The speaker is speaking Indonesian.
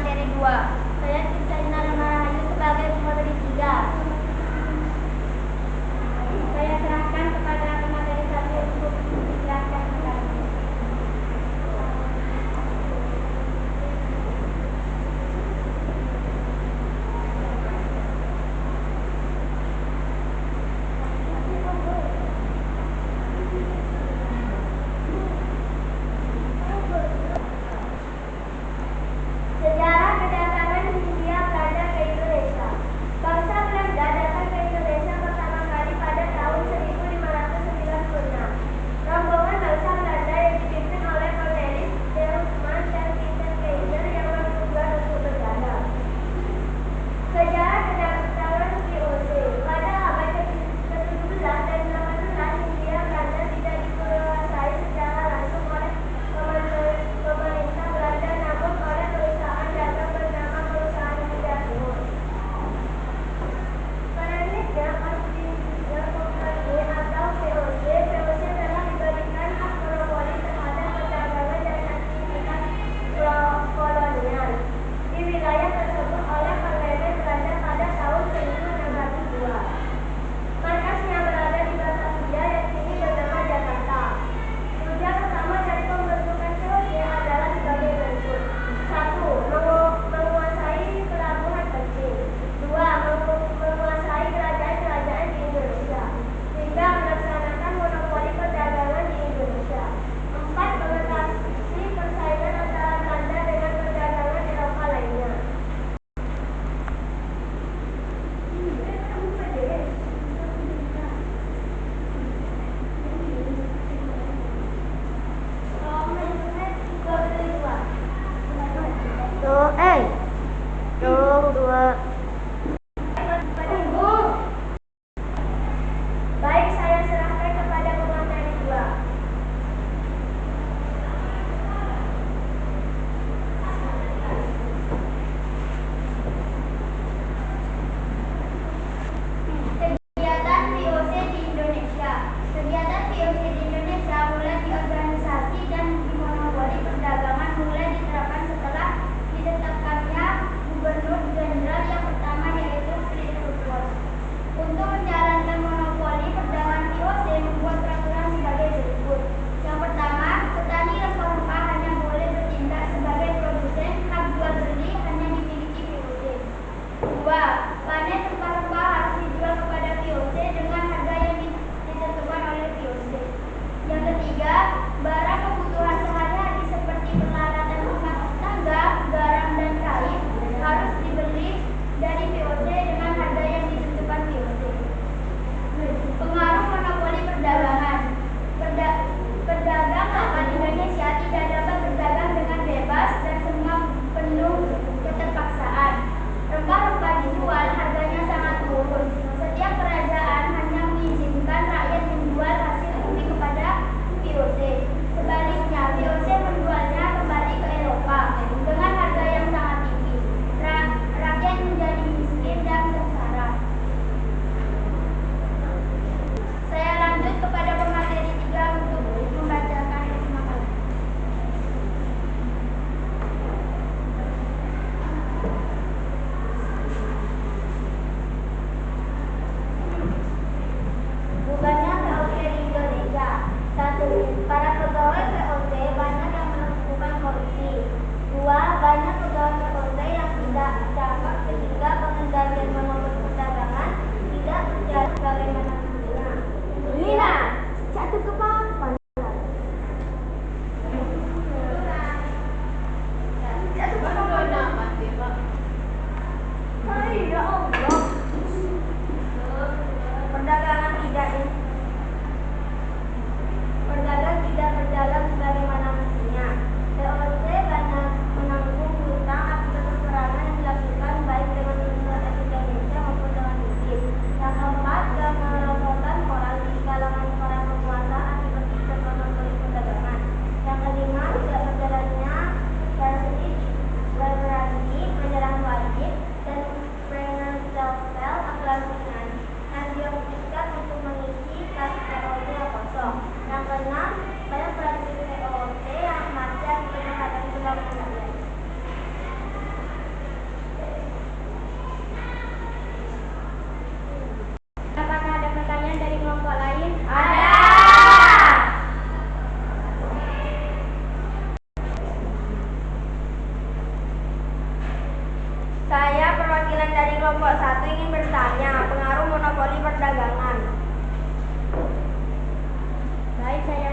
materi 2. Saya Kristalina Rahayu sebagai pemateri 3. Saya serahkan kepada pemateri 1 untuk menjelaskan materi. Sejarah kedatangan Hindia Belanda ke Indonesia. Bangsa Belanda datang ke Indonesia pertama kali pada tahun 1596. Rombongan bangsa Belanda yang dipimpin oleh Cornelis de Houtman dan Vincent Keizer yang bertujuan untuk berdagang. Sejarah kedatangan VOC. Pada abad ke-17 dan 18, Hindia Belanda tidak dikuasai secara langsung oleh pemerintah Belanda, namun oleh perusahaan dagang bernama Perusahaan Hindia Timur. Penerbitnya Ostindian Company atau VOC. VOC telah diberikan hak monopoli terhadap perdagangan dan aktivitas kolonial di wilayah tersebut oleh Parlemen Belanda pada tahun 1602. Markasnya berada di Batavia yang kini bernama Jakarta. Tujuan utama dari pembentukan VOC adalah sebagai berikut: 1. Menguasai pelabuhan penting. 2. Menguasai kerajaan-kerajaan di Indonesia. 3. Melaksanakan monopoli perdagangan di Indonesia. 4. Mengatasi persaingan antara Belanda dengan perdagangan Eropa lainnya. Baik, saya serahkan kepada pemateri 2. Kegiatan VOC di Indonesia. Kegiatan VOC di Indonesia mulai diorganisasi dan dimonopoli perdagangan mulai diterapkan setelah ditetapkannya Gubernur Jenderal yang Saya perwakilan dari kelompok 1 ingin bertanya pengaruh monopoli perdagangan. Baik, saya